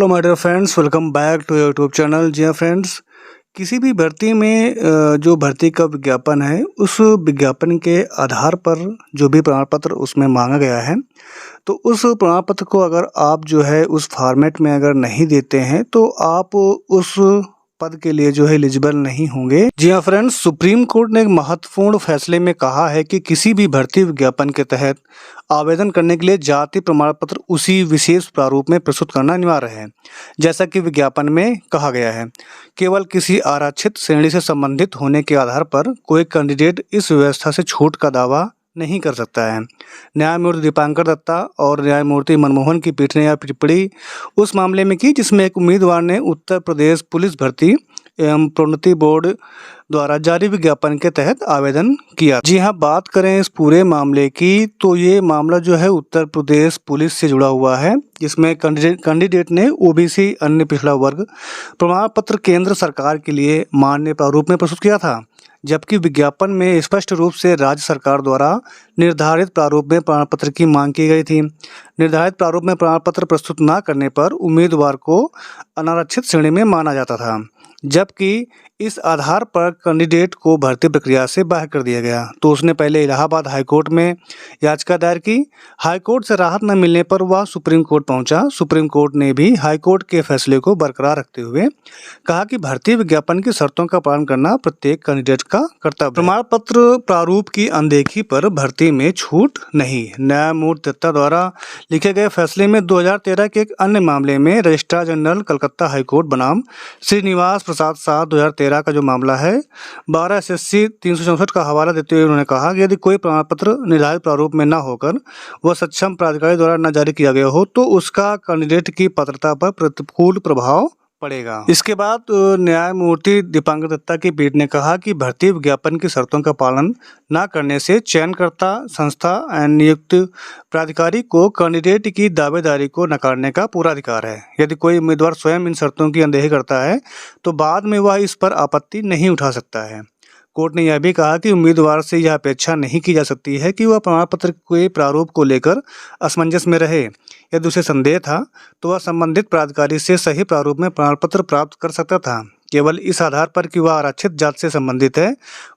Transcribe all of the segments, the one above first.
Hello my dear friends, welcome back to YouTube channel. जी हाँ friends, किसी भी भर्ती में जो भर्ती का विज्ञापन है उस विज्ञापन के आधार पर जो भी प्रमाण पत्र उसमें मांगा गया है, तो उस प्रमाण पत्र को अगर आप जो है उस फॉर्मेट में अगर नहीं देते हैं तो आप उस पद के लिए जो है एलिजिबल नहीं होंगे। जी हाँ फ्रेंड्स, सुप्रीम कोर्ट ने एक महत्वपूर्ण फैसले में कहा है कि किसी भी भर्ती विज्ञापन के तहत आवेदन करने के लिए जाति प्रमाण पत्र उसी विशेष प्रारूप में प्रस्तुत करना अनिवार्य है, जैसा कि विज्ञापन में कहा गया है। केवल किसी आरक्षित श्रेणी से संबंधित होने के आधार पर कोई कैंडिडेट इस व्यवस्था से छूट का दावा नहीं कर सकता है। न्यायमूर्ति दीपांकर दत्ता और न्यायमूर्ति मनमोहन की पीठ ने यह टिप्पणी उस मामले में की जिसमें एक उम्मीदवार ने उत्तर प्रदेश पुलिस भर्ती एवं प्रोन्नति बोर्ड द्वारा जारी विज्ञापन के तहत आवेदन किया। जी हाँ, बात करें इस पूरे मामले की तो ये मामला जो है उत्तर प्रदेश पुलिस से जुड़ा हुआ है। इसमें कैंडिडेट ने ओबीसी अन्य पिछड़ा वर्ग प्रमाण पत्र केंद्र सरकार के लिए मान्य प्रारूप में प्रस्तुत किया था, जबकि विज्ञापन में स्पष्ट रूप से राज्य सरकार द्वारा निर्धारित प्रारूप में प्रमाण पत्र की मांग की गई थी। निर्धारित प्रारूप में प्रमाण पत्र प्रस्तुत न करने पर उम्मीदवार को अनारक्षित श्रेणी में माना जाता था, जबकि इस आधार पर कैंडिडेट को भर्ती प्रक्रिया से बाहर कर दिया गया। तो उसने पहले इलाहाबाद हाईकोर्ट में याचिका दायर की। हाईकोर्ट से राहत न मिलने पर वह सुप्रीम कोर्ट पहुंचा। सुप्रीम कोर्ट ने भी हाईकोर्ट के फैसले को बरकरार रखते हुए कहा कि भर्ती विज्ञापन की शर्तों का पालन करना प्रत्येक कैंडिडेट का कर्तव्य है। प्रमाण पत्र प्रारूप की अनदेखी पर भर्ती में छूट नहीं। न्यायमूर्ति दत्ता द्वारा लिखे गए फैसले में 2013 के एक अन्य मामले में रजिस्ट्रार जनरल कलकत्ता हाईकोर्ट बनाम श्रीनिवास प्रसाद शाह 2013 का जो मामला है 12 SSC 364 का हवाला देते हुए उन्होंने कहा कि यदि कोई प्रमाण पत्र निर्धारित प्रारूप में न होकर वह सक्षम प्राधिकारी द्वारा न जारी किया गया हो तो उसका कैंडिडेट की पात्रता पर प्रतिकूल प्रभाव पड़ेगा। इसके बाद न्यायमूर्ति दीपांकर दत्ता की पीठ ने कहा कि भर्ती विज्ञापन की शर्तों का पालन न करने से चयनकर्ता संस्था एवं नियुक्त प्राधिकारी को कैंडिडेट की दावेदारी को नकारने का पूरा अधिकार है। यदि कोई उम्मीदवार स्वयं इन शर्तों की अनदेखी करता है तो बाद में वह इस पर आपत्ति नहीं उठा सकता है। कोर्ट ने यह भी कहा कि उम्मीदवार से यह अपेक्षा नहीं की जा सकती है कि वह प्रमाण पत्र के प्रारूप को लेकर असमंजस में रहे। यदि उसे संदेह था तो वह संबंधित प्राधिकारी से सही प्रारूप में प्रमाण पत्र प्राप्त कर सकता था। केवल इस आधार पर कि वह आरक्षित जाति से संबंधित है,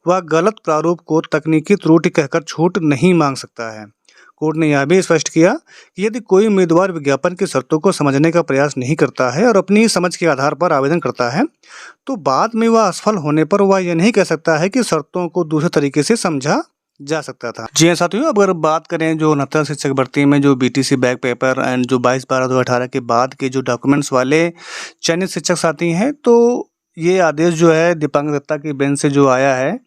वह गलत प्रारूप को तकनीकी त्रुटि कहकर छूट नहीं मांग सकता है। कोर्ट ने यह भी स्पष्ट किया कि यदि कोई उम्मीदवार विज्ञापन की शर्तों को समझने का प्रयास नहीं करता है और अपनी समझ के आधार पर आवेदन करता है तो बाद में वह असफल होने पर वह यह नहीं कह सकता है कि शर्तों को दूसरे तरीके से समझा जा सकता था। जी हाँ साथियों, अगर बात करें जो 69 शिक्षक भर्ती में जो BTC बैक पेपर एंड जो 22/12/2018 के बाद के जो डॉक्यूमेंट्स वाले चयनित शिक्षक साथी हैं, तो ये आदेश जो है दीपांकर दत्ता की बेंच से जो आया है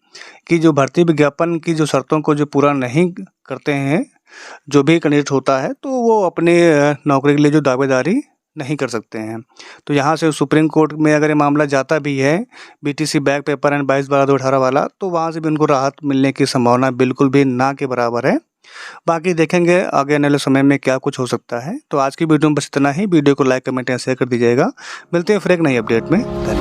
कि जो भर्ती विज्ञापन की जो शर्तों को जो पूरा नहीं करते हैं जो भी कैंडिडेट होता है तो वो अपने नौकरी के लिए जो दावेदारी नहीं कर सकते हैं। तो यहाँ से सुप्रीम कोर्ट में अगर ये मामला जाता भी है BTC बैक पेपर एंड 22/12/2018 वाला, तो वहाँ से भी उनको राहत मिलने की संभावना बिल्कुल भी ना के बराबर है। बाकी देखेंगे आगे आने वाले समय में क्या कुछ हो सकता है। तो आज की वीडियो में बस इतना ही। वीडियो को लाइक, कमेंट या शेयर कर दीजिएगा। मिलते हैं फिर एक नई अपडेट में। धन्यवाद।